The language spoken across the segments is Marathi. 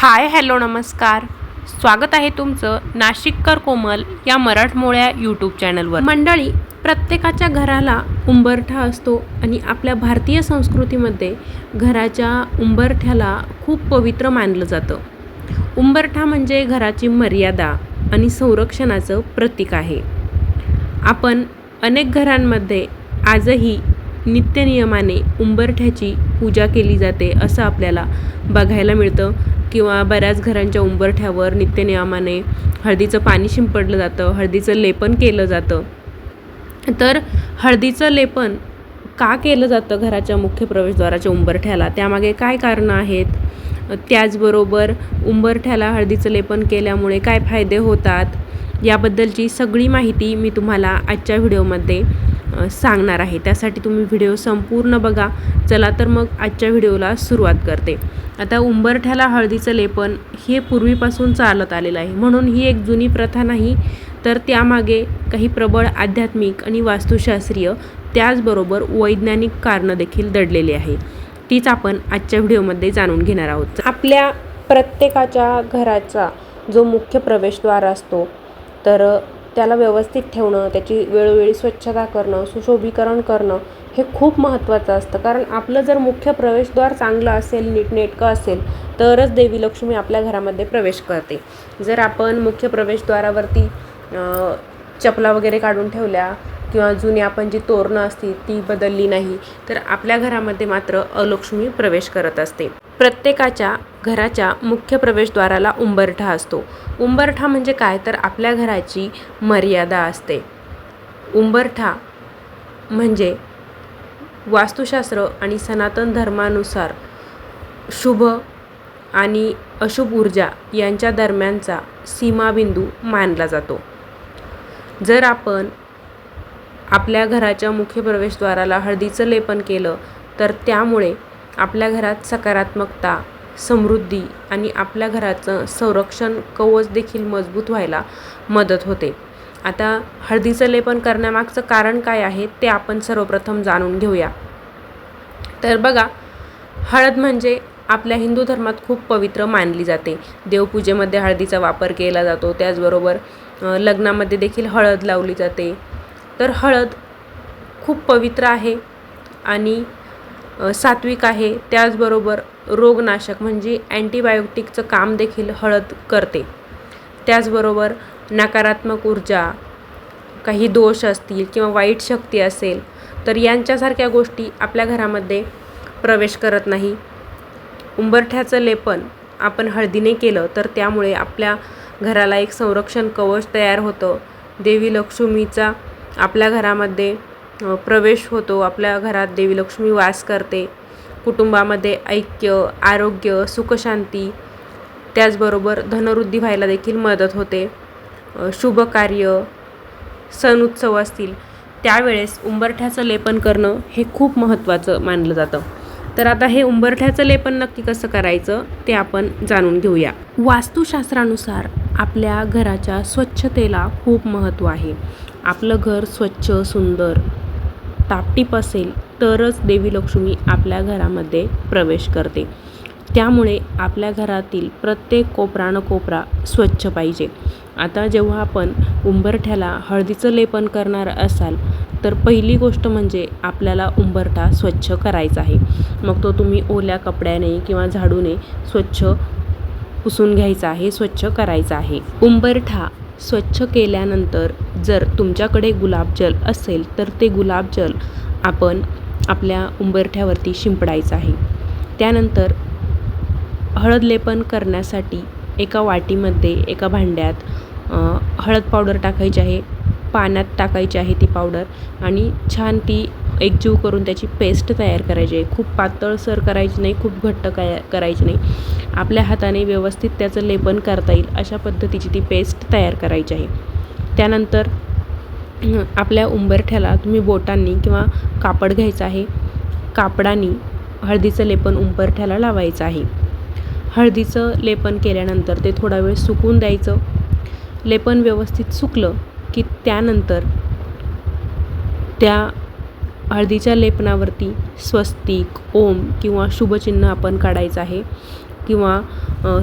हाय हॅलो नमस्कार. स्वागत आहे तुमचं नाशिककर कोमल या मराठमोळ्या यूट्यूब चॅनलवर. मंडळी, प्रत्येकाच्या घराला उंबरठा असतो आणि आपल्या भारतीय संस्कृतीमध्ये घराच्या उंबरठ्याला खूप पवित्र मानलं जातं. उंबरठा म्हणजे घराची मर्यादा आणि संरक्षणाचं प्रतीक आहे. आपण अनेक घरांमध्ये आजही नित्यनियमाने उंबरठ्याची पूजा केली जाते असं आपल्याला बघायला मिळतं किंवा बऱ्याच घरांच्या उंबरठ्यावर नित्यनियमाने हळदीचं पाणी शिंपडलं जातं, हळदीचं लेपन केलं जातं. तर हळदीचं लेपन का केलं जातं घराच्या मुख्य प्रवेशद्वाराच्या उंबरठ्याला, त्यामागे काय कारणं आहेत, त्याचबरोबर उंबरठ्याला हळदीचं लेपन केल्यामुळे काय फायदे होतात, याबद्दलची सगळी माहिती मी तुम्हाला आजच्या व्हिडिओमध्ये सांगणार आहे. त्यासाठी तुम्ही व्हिडिओ संपूर्ण बघा. चला तर मग आजच्या व्हिडिओला सुरुवात करते. आता उंबरठ्याला हळदीचं लेपन हे पूर्वीपासून चालत आलेलं आहे, म्हणून ही एक जुनी प्रथा नाही, तर त्यामागे काही प्रबळ आध्यात्मिक आणि वास्तुशास्त्रीय त्याचबरोबर वैज्ञानिक कारणं देखील दडलेली आहे. तीच आपण आजच्या व्हिडिओमध्ये जाणून घेणार आहोत. आपल्या प्रत्येकाच्या घराचा जो मुख्य प्रवेशद्वार असतो तर त्याला व्यवस्थित ठेवणं, त्याची वेळोवेळी स्वच्छता करणं, सुशोभीकरण करणं हे खूप महत्त्वाचं असतं. कारण आपलं जर मुख्य प्रवेशद्वार चांगलं असेल, नीटनेटकं असेल, तरच देवी लक्ष्मी आपल्या घरामध्ये प्रवेश करते. जर आपण मुख्य प्रवेशद्वारावरती चपला वगैरे काढून ठेवल्या किंवा जुनी आपण जी तोरणं असती ती बदलली नाही, तर आपल्या घरामध्ये मात्र अलक्ष्मी प्रवेश करत असते. प्रत्येकाच्या घराच्या मुख्य प्रवेशद्वाराला उंबरठा असतो. उंबरठा म्हणजे काय, तर आपल्या घराची मर्यादा असते. उंबरठा म्हणजे वास्तुशास्त्र आणि सनातन धर्मानुसार शुभ आणि अशुभ ऊर्जा यांच्या दरम्यानचा सीमाबिंदू मानला जातो. जर आपण आपल्या घराच्या मुख्य प्रवेशद्वाराला हळदीचं लेपन केलं तर त्यामुळे आपल्या घरात सकारात्मकता, समृद्धी आणि आपल्या घराचं संरक्षण कवच देखील मजबूत व्हायला मदत होते. आता हळदीचं लेपन करण्यामागचं कारण काय आहे ते आपण सर्वप्रथम जाणून घेऊया. तर बघा, हळद म्हणजे आपल्या हिंदू धर्मात खूप पवित्र मानली जाते. देवपूजेमध्ये हळदीचा वापर केला जातो, त्याचबरोबर लग्नामध्ये देखील हळद लावली जाते. तर हळद खूप पवित्र आहे आणि सात्विक आहे. त्याचबरोबर रोगनाशक म्हणजे अँटीबायोटिकचं काम देखील हळद करते. त्याचबरोबर नकारात्मक ऊर्जा, काही दोष असतील किंवा वाईट शक्ती असेल तर यांच्यासारख्या गोष्टी आपल्या घरामध्ये प्रवेश करत नाही. उंबरठ्याचं लेपन आपण हळदीने केलं तर त्यामुळे आपल्या घराला एक संरक्षण कवच तयार होतं. देवी लक्ष्मीचा आपल्या घरामध्ये प्रवेश होतो. आपल्या घरात देवी लक्ष्मी वास करते. कुटुंबामध्ये ऐक्य, आरोग्य, सुखशांती, त्याचबरोबर धनवृद्धी व्हायला देखील मदत होते. शुभ कार्य, सण उत्सव असतील त्यावेळेस उंबरठ्याचं लेपन करणं हे खूप महत्त्वाचं मानलं जातं. तर आता हे उंबरठ्याचं लेपन नक्की कसं करायचं ते आपण जाणून घेऊया. वास्तुशास्त्रानुसार आपल्या घराच्या स्वच्छतेला खूप महत्त्व आहे. आपलं घर स्वच्छ, सुंदर, टापटीप असेल तरच देवी लक्ष्मी आपल्या घरामध्ये प्रवेश करते. त्यामुळे आपल्या घरातील प्रत्येक कोपरा न कोपरा स्वच्छ पाहिजे. आता जेव्हा आपण उंबरठ्याला हळदीचं लेपन करणार असाल तर पहिली गोष्ट म्हणजे आपल्याला उंबरठा स्वच्छ करायचा आहे. मग तो तुम्ही ओल्या कपड्याने किंवा झाडूने स्वच्छ पुसून घ्यायचा आहे, स्वच्छ करायचा आहे. उंबरठा स्वच्छ केल्यानंतर जर तुमच्याकडे गुलाबजल असेल तर ते गुलाबजल आपण आपल्या उंबरठ्यावरती शिंपडायचं आहे. त्यानंतर हळद लेपन करण्यासाठी एका वाटीमध्ये, एका भांड्यात हळद पावडर टाकायची आहे, पाण्यात टाकायची आहे ती पावडर आणि छान ती एकजीव करून त्याची पेस्ट तयार करायची आहे. खूप पातळसर करायची नाही, खूप घट्ट करायची नाही. आपल्या हाताने व्यवस्थित त्याचं लेपन करता येईल अशा पद्धतीची ती पेस्ट तयार करायची आहे. त्यानंतर आपल्या उंबरठ्याला तुम्ही बोटांनी किंवा कापड घ्यायचं आहे. कापडाने हळदीचं लेपन उंबरठ्याला लावायचं आहे. हळदीचं लेपन केल्यानंतर ते थोडा वेळ सुकून द्यायचं. लेपन व्यवस्थित सुकलं की त्यानंतर त्या हळदीच्या लेपनावरती स्वस्तिक, ओम किंवा शुभचिन्ह आपण काढायचं आहे. किंवा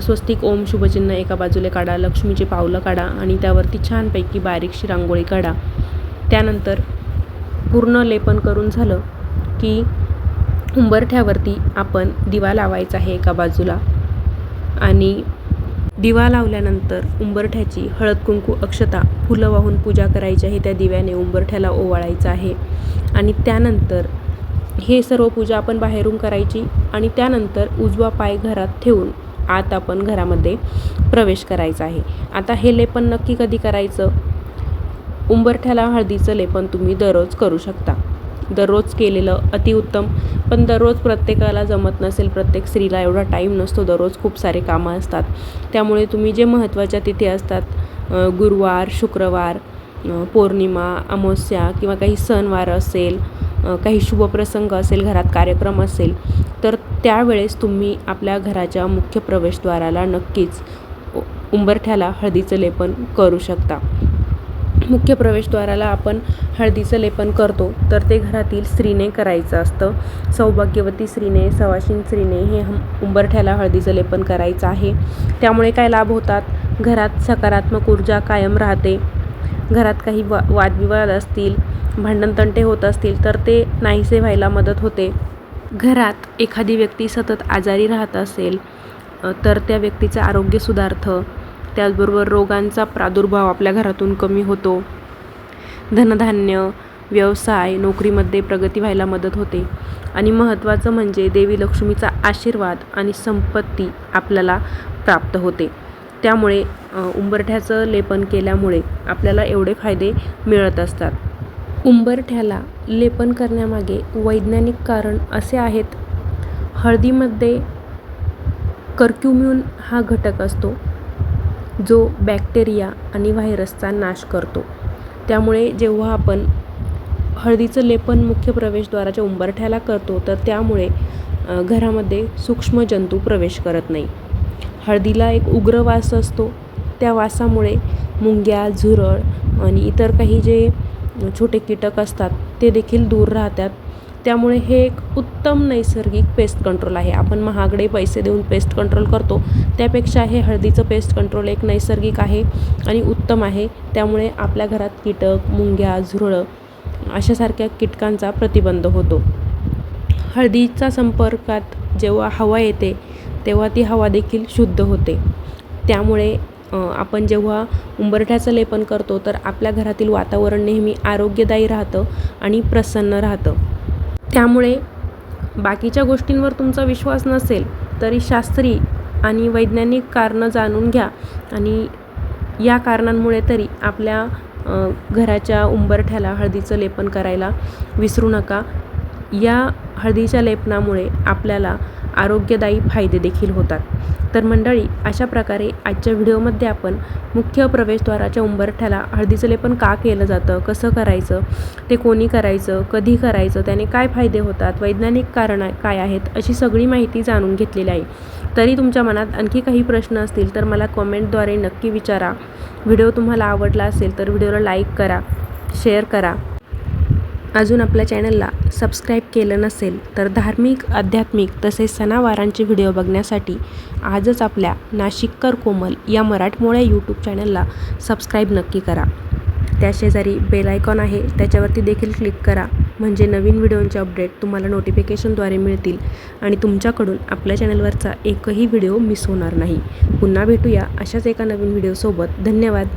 स्वस्तिक ओम शुभचिन्ह एका बाजूला काढा, लक्ष्मीचे पावलं काढा आणि त्यावरती छानपैकी बारीकशी रांगोळी काढा. त्यानंतर पूर्ण लेपन करून झालं की उंबरठ्यावरती आपण दिवा लावायचा आहे एका बाजूला आणि दिवा लावल्यानंतर उंबरठ्याची हळद कुंकू अक्षता फुलं वाहून पूजा करायची आहे. त्या दिव्याने उंबरठ्याला ओवाळायचं आहे आणि त्यानंतर हे सर्व पूजा आपण बाहेरून करायची आणि त्यानंतर उजवा पाय घरात ठेवून आत आपण घरामध्ये प्रवेश करायचा आहे. आता हे लेपन नक्की कधी करायचं? उंबरठ्याला हळदीचं लेपन तुम्ही दररोज करू शकता. दररोज केलेलं अतिउत्तम, पण दररोज प्रत्येकाला जमत नसेल, प्रत्येक स्त्रीला एवढा टाईम नसतो, दररोज खूप सारे कामं असतात. त्यामुळे तुम्ही जे महत्त्वाच्या तिथी असतात गुरुवार, शुक्रवार, पौर्णिमा, अमावस्या किंवा काही सणवार असेल, काही शुभप्रसंग असेल, घरात कार्यक्रम असेल, तर त्यावेळेस तुम्ही आपल्या घराच्या मुख्य प्रवेशद्वाराला नक्कीच उंबरठ्याला हळदीचं लेपन करू शकता. मुख्य प्रवेशद्वाराला आपण हळदीचं लेपन करतो तर ते घरातील स्त्रीने करायचं असतं. सौभाग्यवती स्त्रीने, सवाशीण स्त्रीने हे उंबरठ्याला हळदीचं लेपन करायचं आहे. त्यामुळे काय लाभ होतात? घरात सकारात्मक ऊर्जा कायम राहते. घरात काही वादविवाद असतील, भांडणतंटे होत असतील तर ते नाहीसे व्हायला मदत होते. घरात एखादी व्यक्ती सतत आजारी राहत असेल तर त्या व्यक्तीचं आरोग्य सुधारतं. त्याचबरोबर रोगांचा प्रादुर्भाव आपल्या घरातून कमी होतो. धनधान्य, व्यवसाय, नोकरीमध्ये प्रगती व्हायला मदत होते आणि महत्त्वाचं म्हणजे देवी लक्ष्मीचा आशीर्वाद आणि संपत्ती आपल्याला प्राप्त होते. त्यामुळे उंबरठ्याचं लेपन केल्यामुळे आपल्याला एवढे फायदे मिळत असतात. उंबरठ्याला लेपन करण्यामागे वैज्ञानिक कारण असे आहेत. हळदीमध्ये कर्क्युम्यून हा घटक असतो जो बॅक्टेरिया आणि व्हायरसचा नाश करतो. त्यामुळे जेव्हा आपण हळदीचं लेपन मुख्य प्रवेशद्वाराच्या उंबरठ्याला करतो तर त्यामुळे घरामध्ये सूक्ष्म जंतू प्रवेश करत नाही. हळदीला एक उग्र वास असतो. त्या वासामुळे मुंग्या, झुरळ आणि इतर काही जे छोटे कीटक असतात ते देखील दूर राहतात. त्यामुळे हे एक उत्तम नैसर्गिक पेस्ट कंट्रोल आहे. आपण महागडे पैसे देऊन पेस्ट कंट्रोल करतो त्यापेक्षा हे हळदीचं पेस्ट कंट्रोल एक नैसर्गिक आहे आणि उत्तम आहे. त्यामुळे आपल्या घरात कीटक, मुंग्या, झुरळं अशासारख्या कीटकांचा प्रतिबंध होतो. हळदीच्या संपर्कात जेव्हा हवा येते तेव्हा ती हवा देखील शुद्ध होते. त्यामुळे आपण जेव्हा उंबरठ्याचं लेपन करतो तर आपल्या घरातील वातावरण नेहमी आरोग्यदायी राहतं आणि प्रसन्न राहतं. त्यामुळे बाकीच्या गोष्टींवर तुमचा विश्वास नसेल तरी शास्त्रीय आणि वैज्ञानिक कारणं जाणून घ्या आणि या कारणांमुळे तरी आपल्या घराच्या उंबरठ्याला हळदीचं लेपन करायला विसरू नका. या हळदीच्या लेपनामुळे आपल्याला आरोग्यदायी फायदे देखील होतात. तर मंडळी, अशा प्रकारे आजच्या व्हिडिओमध्ये आपण मुख्य प्रवेशद्वाराच्या उंबरठ्याला हळदीचं लेपन का केलं जातं, कसं करायचं, ते कोणी करायचं, कधी करायचं, त्याने काय फायदे होतात, वैज्ञानिक कारणं काय आहेत, अशी सगळी माहिती जाणून घेतलेली आहे. तरी तुमच्या मनात आणखी काही प्रश्न असतील तर मला कॉमेंटद्वारे नक्की विचारा. व्हिडिओ तुम्हाला आवडला असेल तर व्हिडिओला लाईक करा, शेअर करा. अजून आपल्या चॅनलला सबस्क्राईब केलं नसेल तर धार्मिक, आध्यात्मिक तसेच सणावारांचे व्हिडिओ बघण्यासाठी आजच आपल्या नाशिककर कोमल या मराठमोळ्या यूट्यूब चॅनलला सबस्क्राईब नक्की करा. त्या शेजारी बेल आयकॉन आहे त्याच्यावरती देखील क्लिक करा, म्हणजे नवीन व्हिडिओंचे अपडेट तुम्हाला नोटिफिकेशनद्वारे मिळतील आणि तुमच्याकडून आपल्या चॅनलवरचा एकही व्हिडिओ मिस होणार नाही. पुन्हा भेटूया अशाच एका नवीन व्हिडिओसोबत. धन्यवाद.